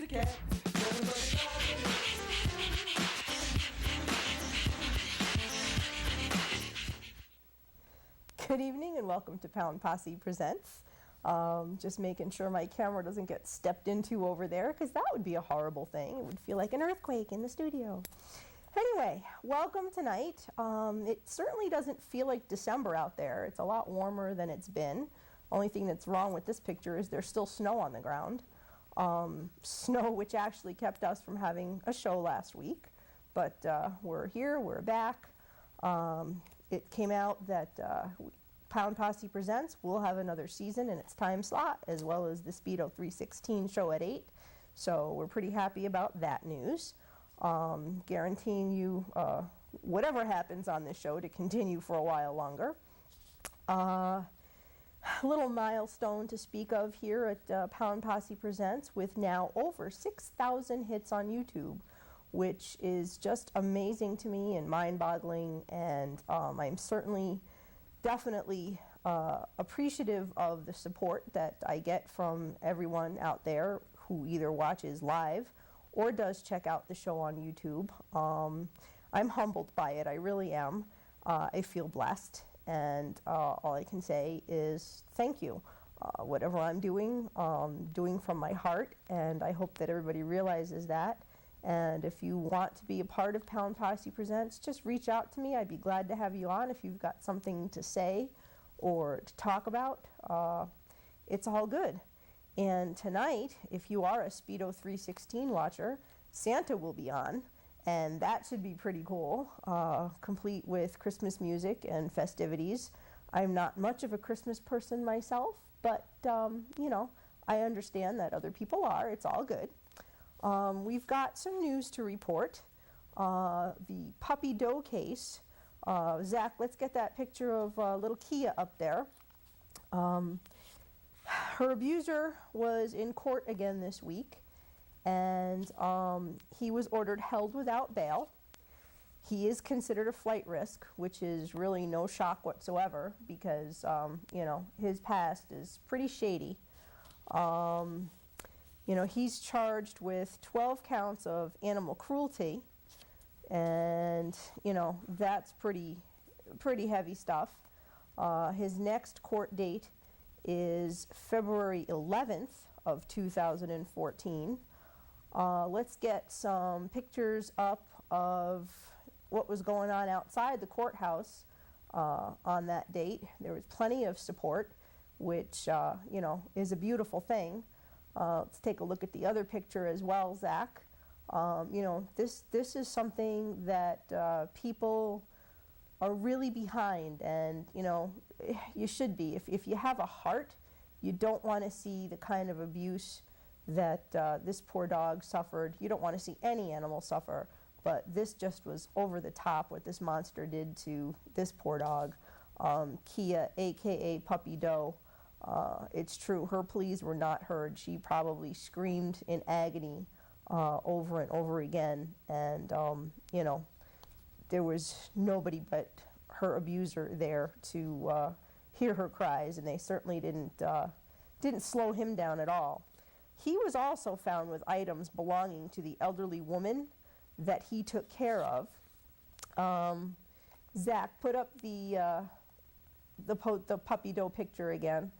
the cat. Everybody laughing. Good evening and welcome to Posse Presents. Just making sure my camera doesn't get stepped into over there, because that would be a horrible thing. It would feel like an earthquake in the studio. Anyway, welcome tonight. It certainly doesn't feel like December out there. It's a lot warmer than it's been. Only thing that's wrong with this picture is there's still snow on the ground. Snow which actually kept us from having a show last week. But we're here, we're back. It came out that Posse Presents will have another season in its time slot, as well as the Speedo 316 show at 8. So we're pretty happy about that news. Guaranteeing you whatever happens on this show to continue for a while longer. A little milestone to speak of here at Posse Presents, with now over 6,000 hits on YouTube, which is just amazing to me and mind-boggling, and I'm certainly definitely appreciative of the support that I get from everyone out there who either watches live or does check out the show on YouTube. I'm humbled by it, I really am. I feel blessed, and all I can say is thank you. Whatever I'm doing from my heart, and I hope that everybody realizes that. And if you want to be a part of Posse Presents, just reach out to me. I'd be glad to have you on if you've got something to say or to talk about. It's all good. And tonight, if you are a Speedo 316 watcher, Santa will be on, and that should be pretty cool, complete with Christmas music and festivities. I'm not much of a Christmas person myself, but, you know, I understand that other people are. It's all good. We've got some news to report. The puppy doe case. Zach, let's get that picture of little Kia up there. Her abuser was in court again this week, and he was ordered held without bail. He is considered a flight risk, which is really no shock whatsoever, because you know, his past is pretty shady. You know, he's charged with 12 counts of animal cruelty, and, you know, that's pretty heavy stuff. His next court date is February 11th of 2014. Let's get some pictures up of what was going on outside the courthouse on that date. There was plenty of support, which, you know, is a beautiful thing. Let's take a look at the other picture as well, Zach. You know, this is something that people are really behind, and, you know, you should be. If you have a heart, you don't want to see the kind of abuse that this poor dog suffered. You don't want to see any animal suffer, but this just was over the top, what this monster did to this poor dog, Kia, aka Puppy Doe. It's true, her pleas were not heard. She probably screamed in agony over and over again, and you know, there was nobody but her abuser there to hear her cries, and they certainly didn't slow him down at all. He was also found with items belonging to the elderly woman that he took care of. Zach, put up the puppy doe picture again.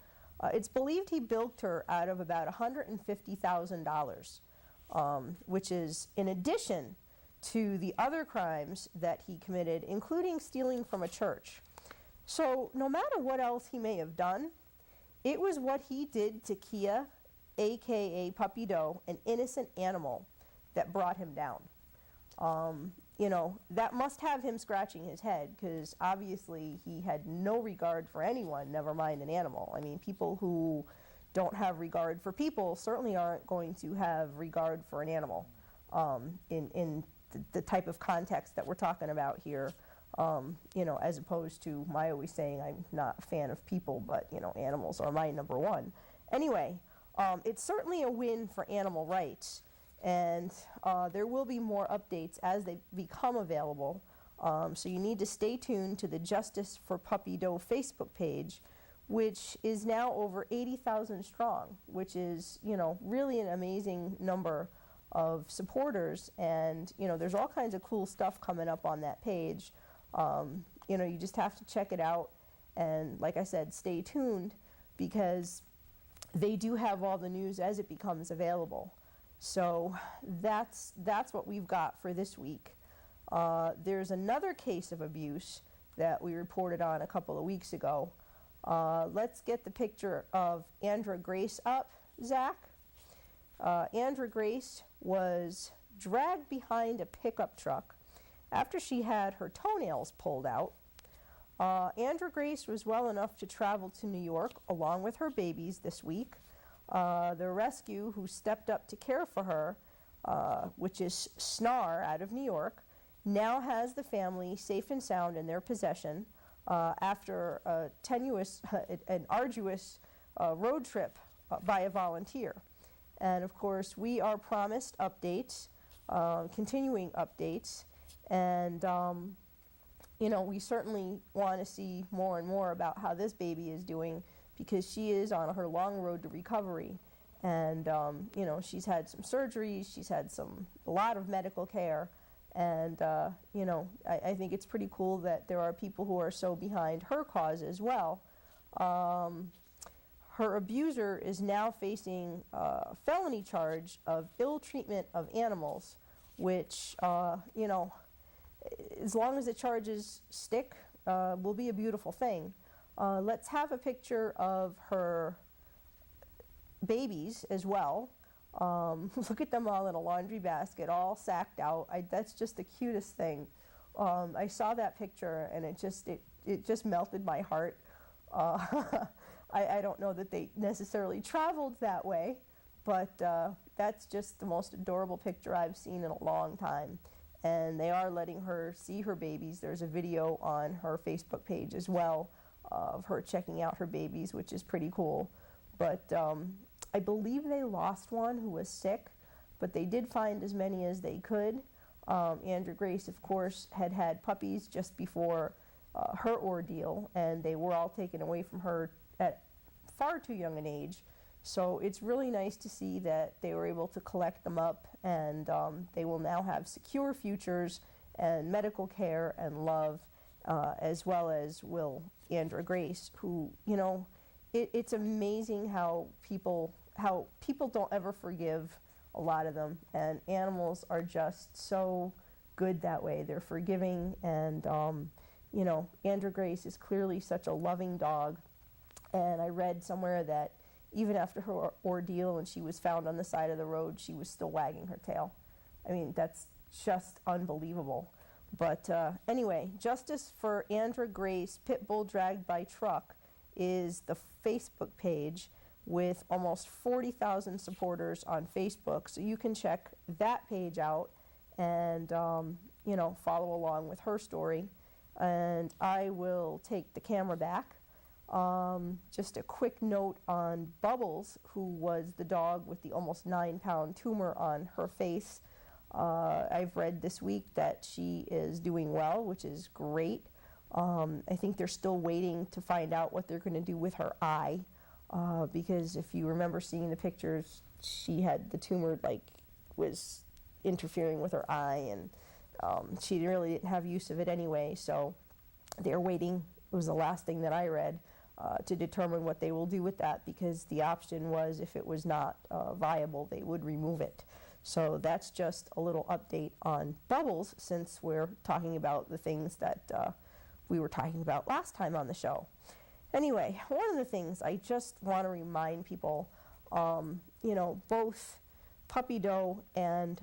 It's believed he bilked her out of about $150,000, which is in addition to the other crimes that he committed, including stealing from a church. So no matter what else he may have done, it was what he did to Kia, aka Puppy Doe, an innocent animal, that brought him down. You know, that must have him scratching his head, because obviously he had no regard for anyone, never mind an animal. I mean, people who don't have regard for people certainly aren't going to have regard for an animal in the type of context that we're talking about here, you know, as opposed to my always saying I'm not a fan of people, but, you know, animals are my number one. Anyway, it's certainly a win for animal rights. And there will be more updates as they become available. So you need to stay tuned to the Justice for Puppy Doe Facebook page, which is now over 80,000 strong, which is, really an amazing number of supporters. And, there's all kinds of cool stuff coming up on that page. You just have to check it out. And like I said, stay tuned, because they do have all the news as it becomes available. So that's what we've got for this week. There's another case of abuse that we reported on a couple of weeks ago. Let's get the picture of Andra Grace up, Zach. Andra Grace was dragged behind a pickup truck after she had her toenails pulled out. Andra Grace was well enough to travel to New York along with her babies this week. The rescue who stepped up to care for her, which is Snar out of New York, now has the family safe and sound in their possession after an arduous road trip by a volunteer. And of course, we are promised updates, continuing updates, and we certainly want to see more and more about how this baby is doing, because she is on her long road to recovery. And, she's had some surgeries, she's had a lot of medical care. And, I think it's pretty cool that there are people who are so behind her cause as well. Her abuser is now facing a felony charge of ill treatment of animals, which, as long as the charges stick, will be a beautiful thing. Let's have a picture of her babies as well. Look at them all in a laundry basket, all sacked out. That's just the cutest thing. I saw that picture and it just melted my heart. I don't know that they necessarily traveled that way, but that's just the most adorable picture I've seen in a long time. And they are letting her see her babies. There's a video on her Facebook page as well of her checking out her babies, which is pretty cool. But I believe they lost one who was sick, but they did find as many as they could. Andra Grace, of course, had puppies just before her ordeal, and they were all taken away from her at far too young an age. So it's really nice to see that they were able to collect them up, and they will now have secure futures and medical care and love, as well as will Andra Grace, who, it's amazing how people don't ever forgive, a lot of them, and animals are just so good that way. They're forgiving, and Andra Grace is clearly such a loving dog. And I read somewhere that even after her ordeal and she was found on the side of the road, she was still wagging her tail. I mean, that's just unbelievable. But anyway, Justice for Andra Grace, Pitbull Dragged by Truck, is the Facebook page with almost 40,000 supporters on Facebook. So you can check that page out and, follow along with her story. And I will take the camera back. Just a quick note on Bubbles, who was the dog with the almost 9-pound tumor on her face. I've read this week that she is doing well, which is great. I think they're still waiting to find out what they're going to do with her eye, because if you remember seeing the pictures, she had the tumor was interfering with her eye, and she really didn't have use of it anyway. So they're waiting. It was the last thing that I read. To determine what they will do with that, because the option was, if it was not viable, they would remove it. So that's just a little update on Bubbles, since we're talking about the things that we were talking about last time on the show. Anyway, one of the things I just want to remind people, both Puppy Doe and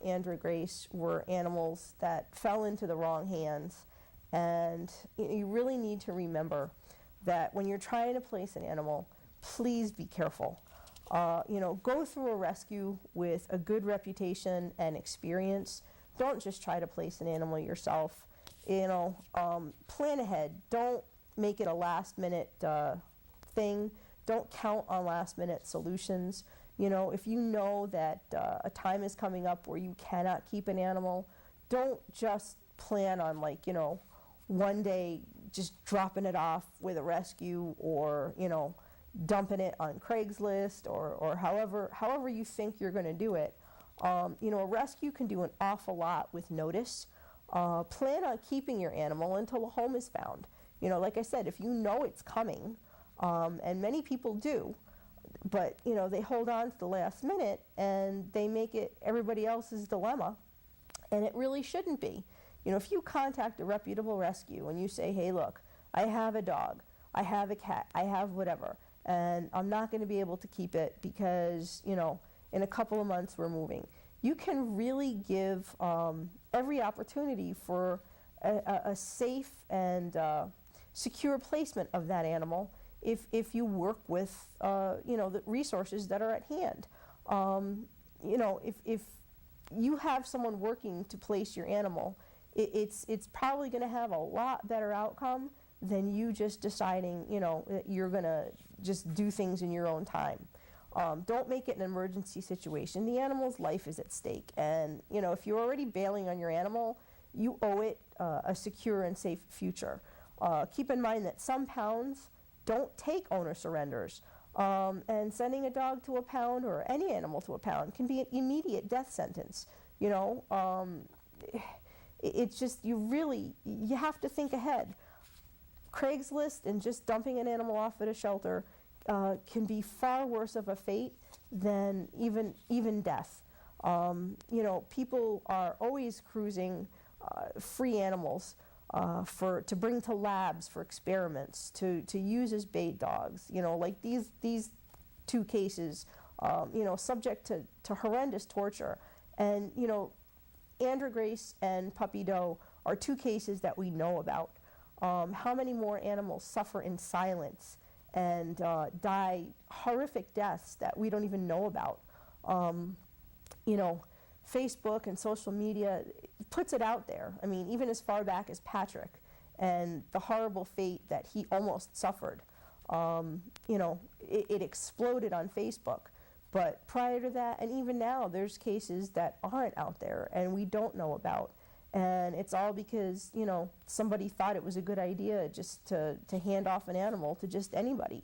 Andra Grace were animals that fell into the wrong hands, and you really need to remember that when you're trying to place an animal, please be careful. Go through a rescue with a good reputation and experience. Don't just try to place an animal yourself. Plan ahead. Don't make it a last-minute thing. Don't count on last-minute solutions. If you know that a time is coming up where you cannot keep an animal, don't just plan on one day just dropping it off with a rescue, or, you know, dumping it on Craigslist, or however you think you're going to do it. You know, a rescue can do an awful lot with notice. Plan on keeping your animal until a home is found. You know, like I said, if you know it's coming, and many people do, but, you know, they hold on to the last minute and they make it everybody else's dilemma, and it really shouldn't be. You know, if you contact a reputable rescue and you say, hey, look, I have a dog, I have a cat, I have whatever, and I'm not going to be able to keep it because, you know, in a couple of months we're moving. You can really give every opportunity for a safe and secure placement of that animal if you work with, you know, the resources that are at hand. You know, if you have someone working to place your animal, it's probably going to have a lot better outcome than you just deciding, you know, that you're going to just do things in your own time. Don't make it an emergency situation. The animal's life is at stake, and, you know, if you're already bailing on your animal, you owe it a secure and safe future. Keep in mind that some pounds don't take owner surrenders, and sending a dog to a pound or any animal to a pound can be an immediate death sentence. You know, it's just, you have to think ahead. Craigslist and just dumping an animal off at a shelter can be far worse of a fate than even death. You know, people are always cruising free animals to bring to labs for experiments, to use as bait dogs. You know, like these two cases, you know, subject to horrendous torture. And, you know, Andra Grace and Puppy Doe are two cases that we know about. How many more animals suffer in silence and die horrific deaths that we don't even know about? You know, Facebook and social media puts it out there. I mean, even as far back as Patrick and the horrible fate that he almost suffered. You know, it exploded on Facebook. But prior to that, and even now, there's cases that aren't out there and we don't know about. And it's all because, you know, somebody thought it was a good idea just to hand off an animal to just anybody.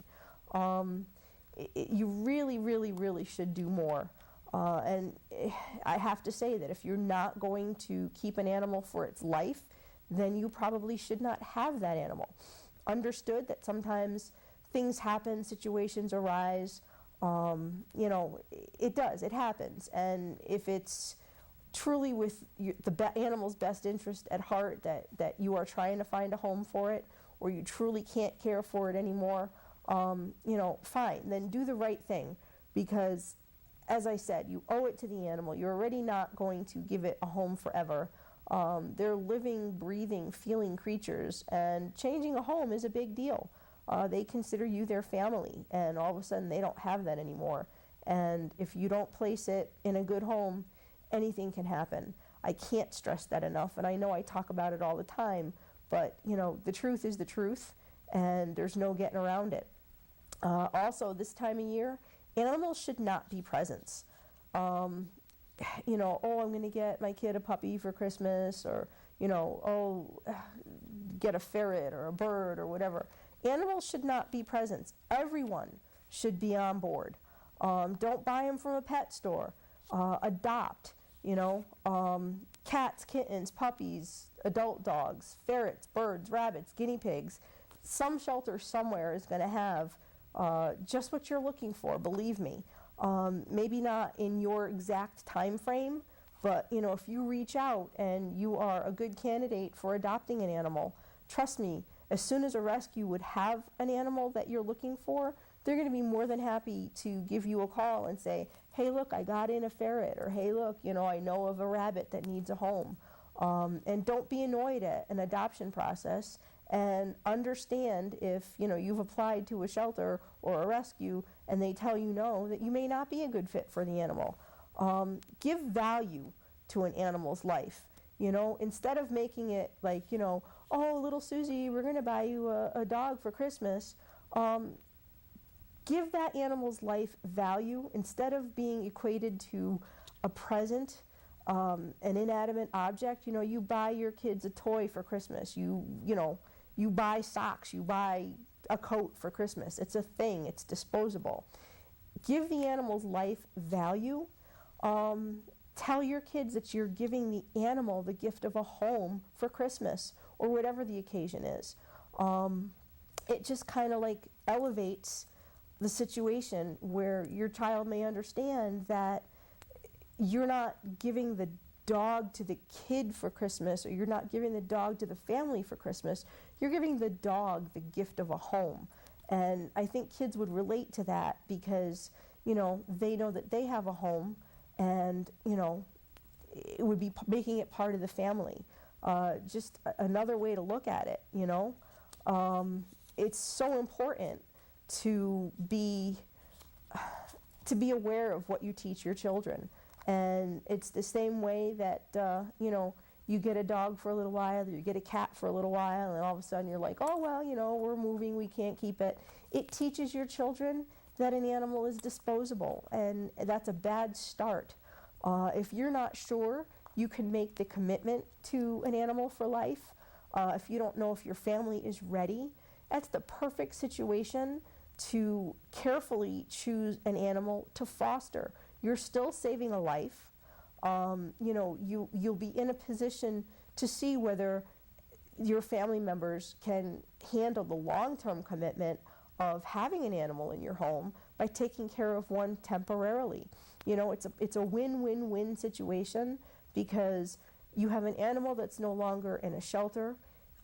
You really, really, really should do more. And I have to say that if you're not going to keep an animal for its life, then you probably should not have that animal. Understood that sometimes things happen, situations arise. You know, it happens. And if it's truly with the animal's best interest at heart that you are trying to find a home for it, or you truly can't care for it anymore, you know, fine, then do the right thing, because as I said, you owe it to the animal. You're already not going to give it a home forever. They're living, breathing, feeling creatures, and changing a home is a big deal. They consider you their family, and all of a sudden they don't have that anymore. And if you don't place it in a good home, anything can happen. I can't stress that enough, and I know I talk about it all the time, but, you know, the truth is the truth, and there's no getting around it. Also, this time of year, animals should not be presents. You know, oh, I'm going to get my kid a puppy for Christmas, or, you know, oh, get a ferret or a bird or whatever. Animals should not be presents. Everyone should be on board. Don't buy them from a pet store. Adopt, you know, cats, kittens, puppies, adult dogs, ferrets, birds, rabbits, guinea pigs. Some shelter somewhere is going to have just what you're looking for, believe me. Maybe not in your exact time frame, but, you know, if you reach out and you are a good candidate for adopting an animal, trust me, as soon as a rescue would have an animal that you're looking for, they're going to be more than happy to give you a call and say, hey, look, I got in a ferret, or hey, look, you know, I know of a rabbit that needs a home. And don't be annoyed at an adoption process, and understand if, you know, you've applied to a shelter or a rescue and they tell you no, that you may not be a good fit for the animal. Give value to an animal's life. You know, instead of making it like, you know, oh, little Susie, we're going to buy you a dog for Christmas. Give that animal's life value instead of being equated to a present, an inanimate object. You know, you buy your kids a toy for Christmas. You know, You buy socks, you buy a coat for Christmas. It's a thing, it's disposable. Give the animal's life value. Tell your kids that you're giving the animal the gift of a home for Christmas or whatever the occasion is. It just kind of like elevates the situation where your child may understand that you're not giving the dog to the kid for Christmas, or you're not giving the dog to the family for Christmas. You're giving the dog the gift of a home. And I think kids would relate to that because, they know that they have a home, and, it would be making it part of the family. Just another way to look at it, It's so important to be aware of what you teach your children. And it's the same way that, you get a dog for a little while, or you get a cat for a little while, and all of a sudden you're like, oh, well, we're moving, we can't keep it. It teaches your children that an animal is disposable, and that's a bad start. If you're not sure you can make the commitment to an animal for life, if you don't know if your family is ready, that's the perfect situation to carefully choose an animal to foster. You're still saving a life. You'll be in a position to see whether your family members can handle the long-term commitment of having an animal in your home by taking care of one temporarily. It's a win-win-win situation because you have an animal that's no longer in a shelter.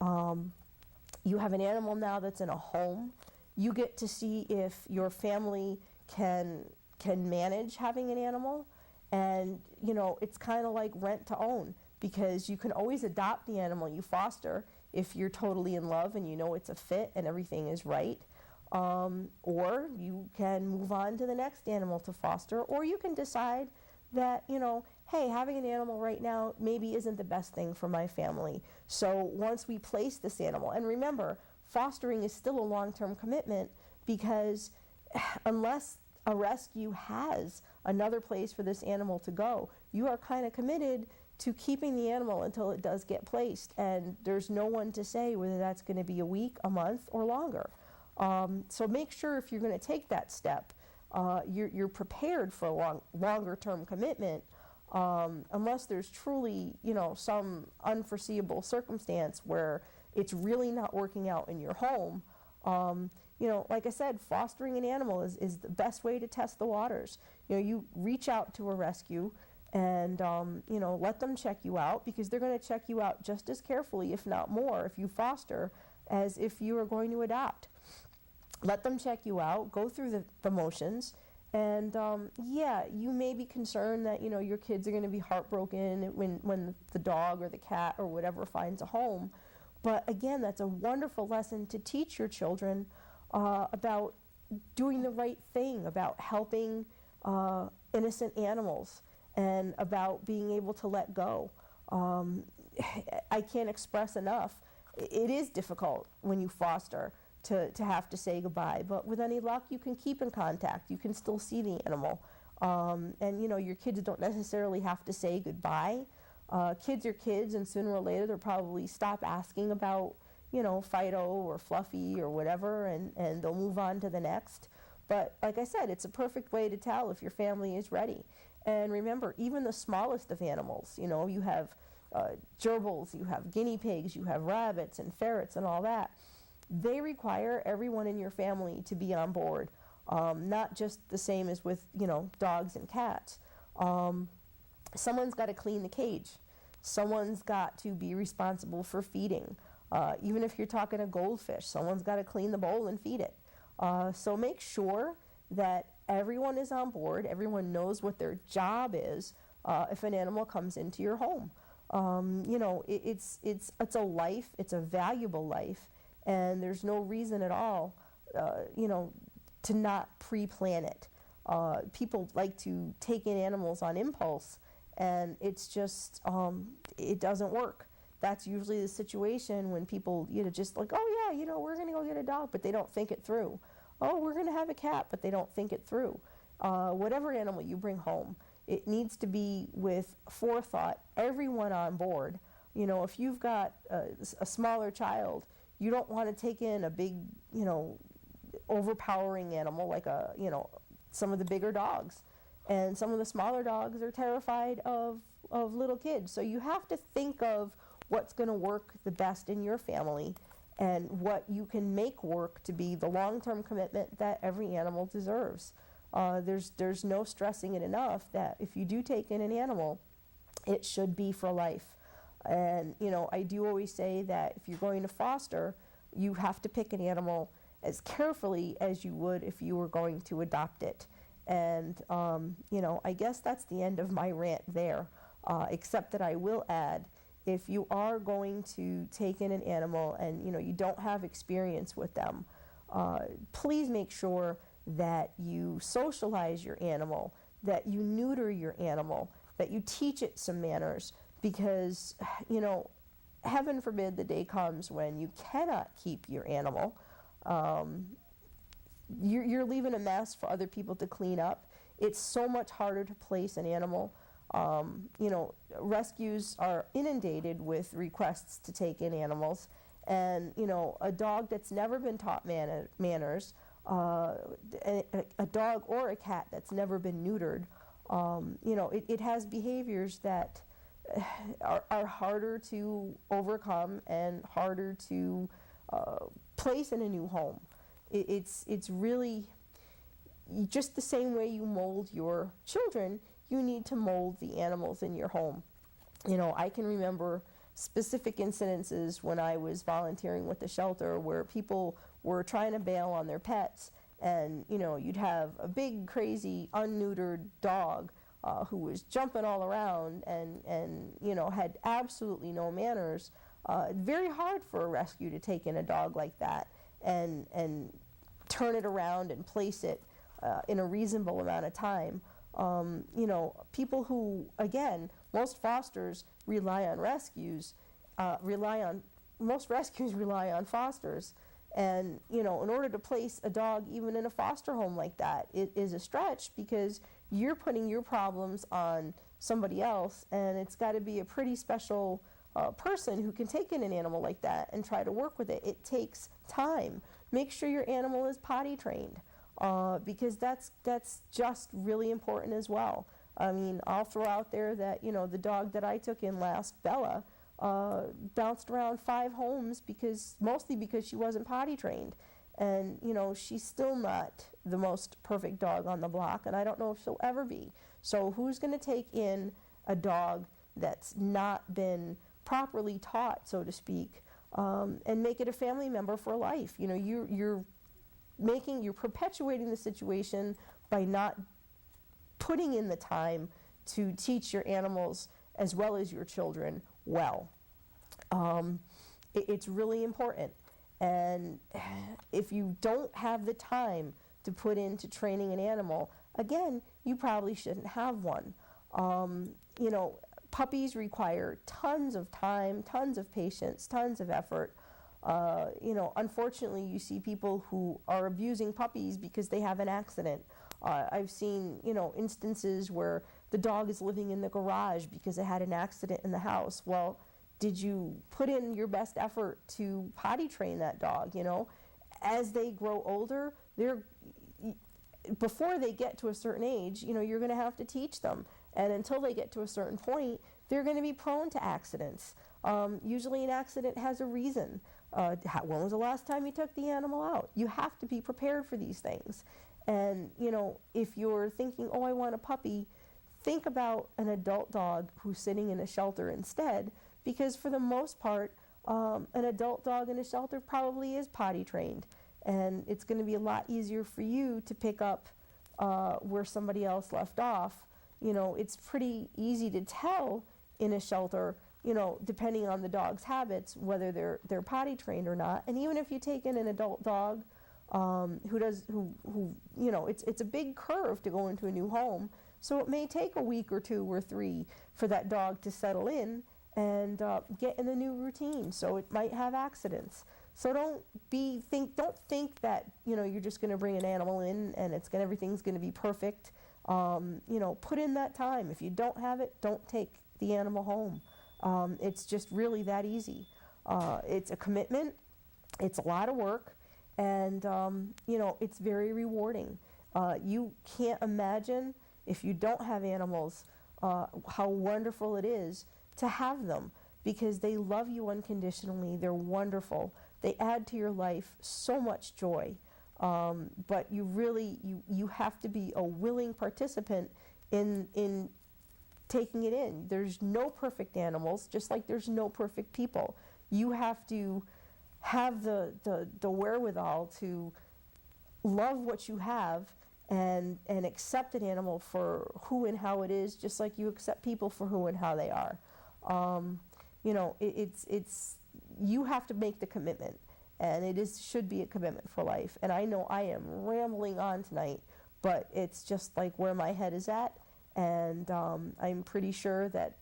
You have an animal now that's in a home. You get to see if your family can manage having an animal. And, it's kind of like rent to own, because you can always adopt the animal you foster if you're totally in love and it's a fit and everything is right. Or you can move on to the next animal to foster, or you can decide that, hey, having an animal right now maybe isn't the best thing for my family. So once we place this animal, and remember, fostering is still a long-term commitment, because unless a rescue has another place for this animal to go, you are kind of committed to keeping the animal until it does get placed, and there's no one to say whether that's going to be a week, a month, or longer. So make sure if you're going to take that step, you're prepared for a longer-term commitment, unless there's truly, some unforeseeable circumstance where it's really not working out in your home. Like I said, fostering an animal is the best way to test the waters. You reach out to a rescue and, let them check you out, because they're going to check you out just as carefully, if not more, if you foster as if you are going to adopt. Let them check you out, go through the motions, and you may be concerned that, your kids are going to be heartbroken when the dog or the cat or whatever finds a home. But again, that's a wonderful lesson to teach your children about doing the right thing, about helping innocent animals, and about being able to let go. I can't express enough. It is difficult when you foster to have to say goodbye, but with any luck, you can keep in contact. You can still see the animal. And your kids don't necessarily have to say goodbye. Kids are kids, and sooner or later they'll probably stop asking about Fido or Fluffy or whatever, and they'll move on to the next. But like I said, it's a perfect way to tell if your family is ready. And remember, even the smallest of animals, you have gerbils, you have guinea pigs, you have rabbits and ferrets and all that. They require everyone in your family to be on board, not just the same as with, dogs and cats. Someone's got to clean the cage. Someone's got to be responsible for feeding. Even if you're talking a goldfish, someone's got to clean the bowl and feed it. So make sure that everyone is on board, everyone knows what their job is if an animal comes into your home. It's a life, it's a valuable life, and there's no reason at all, to not pre-plan it. People like to take in animals on impulse, and it's just, it doesn't work. That's usually the situation when people, just like, oh yeah, we're going to go get a dog, but they don't think it through. Oh, we're going to have a cat, but they don't think it through. Whatever animal you bring home, it needs to be with forethought, everyone on board. If you've got a smaller child, you don't want to take in a big, overpowering animal like some of the bigger dogs. And some of the smaller dogs are terrified of little kids. So you have to think of what's going to work the best in your family and what you can make work to be the long-term commitment that every animal deserves. There's no stressing it enough that if you do take in an animal, it should be for life. And, I do always say that if you're going to foster, you have to pick an animal as carefully as you would if you were going to adopt it. And, I guess that's the end of my rant there, except that I will add, if you are going to take in an animal and, you don't have experience with them, please make sure that you socialize your animal, that you neuter your animal, that you teach it some manners, because, heaven forbid the day comes when you cannot keep your animal. You're leaving a mess for other people to clean up. It's so much harder to place an animal. Rescues are inundated with requests to take in animals, and a dog that's never been taught manners, a dog or a cat that's never been neutered, it has behaviors that are harder to overcome and harder to place in a new home. It's really just the same way you mold your children, you need to mold the animals in your home. I can remember specific incidences when I was volunteering with the shelter where people were trying to bail on their pets, and you'd have a big, crazy, unneutered dog who was jumping all around and had absolutely no manners. Very hard for a rescue to take in a dog like that and turn it around and place it in a reasonable amount of time. People who, again, most fosters rely on rescues, most rescues rely on fosters. And, in order to place a dog even in a foster home like that, it is a stretch because you're putting your problems on somebody else, and it's got to be a pretty special person who can take in an animal like that and try to work with it. It takes time. Make sure your animal is potty trained, because that's just really important as well. I mean, I'll throw out there that, the dog that I took in last, Bella, bounced around 5 homes mostly because she wasn't potty trained. And, she's still not the most perfect dog on the block, and I don't know if she'll ever be. So who's going to take in a dog that's not been properly taught, so to speak, and make it a family member for life? You're perpetuating the situation by not putting in the time to teach your animals as well as your children well. It's really important. And if you don't have the time to put into training an animal, again, you probably shouldn't have one. Puppies require tons of time, tons of patience, tons of effort. Unfortunately, you see people who are abusing puppies because they have an accident. I've seen, instances where the dog is living in the garage because it had an accident in the house. Well, did you put in your best effort to potty train that dog? As they grow older, before they get to a certain age, you're going to have to teach them. And until they get to a certain point, they're going to be prone to accidents. Usually an accident has a reason. When was the last time you took the animal out? You have to be prepared for these things. And, if you're thinking, oh, I want a puppy, think about an adult dog who's sitting in a shelter instead, because for the most part, an adult dog in a shelter probably is potty trained. And it's going to be a lot easier for you to pick up where somebody else left off. It's pretty easy to tell in a shelter, depending on the dog's habits, whether they're potty trained or not. And even if you take in an adult dog it's a big curve to go into a new home. So it may take a week or 2 or 3 for that dog to settle in and get in the new routine. So it might have accidents. So don't think that you're just going to bring an animal in and everything's going to be perfect. Put in that time. If you don't have it, don't take the animal home. It's just really that easy. It's a commitment. It's a lot of work, and it's very rewarding. You can't imagine, if you don't have animals, how wonderful it is to have them, because they love you unconditionally. They're wonderful. They add to your life so much joy. But you have to be a willing participant in taking it in. There's no perfect animals, just like there's no perfect people. You have to have the wherewithal to love what you have and accept an animal for who and how it is, just like you accept people for who and how they are. It's you have to make the commitment, and should be a commitment for life. And I know I am rambling on tonight, but it's just like where my head is at, and I'm pretty sure that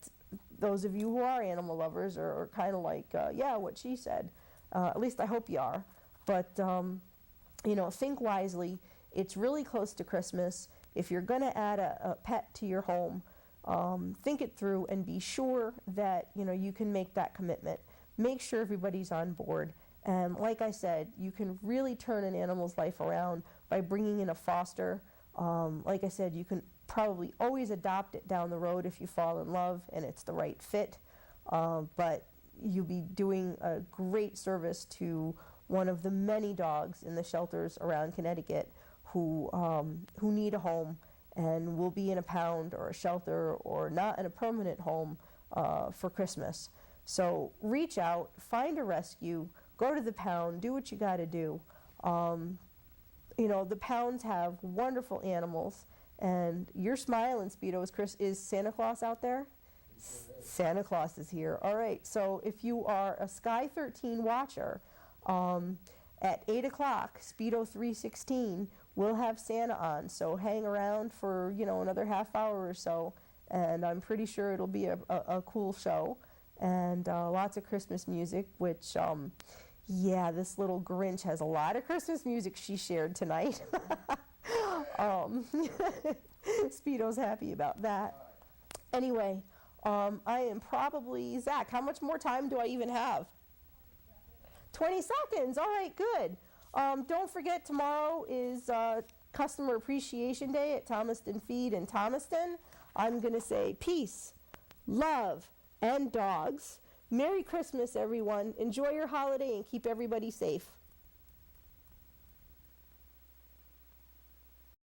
those of you who are animal lovers are kind of like, yeah, what she said. At least I hope you are. But think wisely. It's really close to Christmas. If you're going to add a pet to your home, think it through and be sure that you can make that commitment. Make sure everybody's on board. And like I said, you can really turn an animal's life around by bringing in a foster. Like I said, you can probably always adopt it down the road if you fall in love and it's the right fit. But you'll be doing a great service to one of the many dogs in the shelters around Connecticut who need a home and will be in a pound or a shelter or not in a permanent home for Christmas. So reach out, find a rescue, go to the pound, do what you got to do. The pounds have wonderful animals, and you're smiling, Speedo. Is Santa Claus out there? Santa Claus is here. All right, so if you are a Sky 13 watcher, at 8 o'clock, Speedo 316, we'll have Santa on. So hang around for, another half hour or so, and I'm pretty sure it'll be a cool show. And lots of Christmas music, which, this little Grinch has a lot of Christmas music she shared tonight. Speedo's happy about that. Anyway, I am probably, Zach, how much more time do I even have? 20 seconds. All right, good. Don't forget, tomorrow is Customer Appreciation Day at Thomaston Feed in Thomaston. I'm going to say peace, love, and dogs. Merry Christmas, everyone. Enjoy your holiday and keep everybody safe.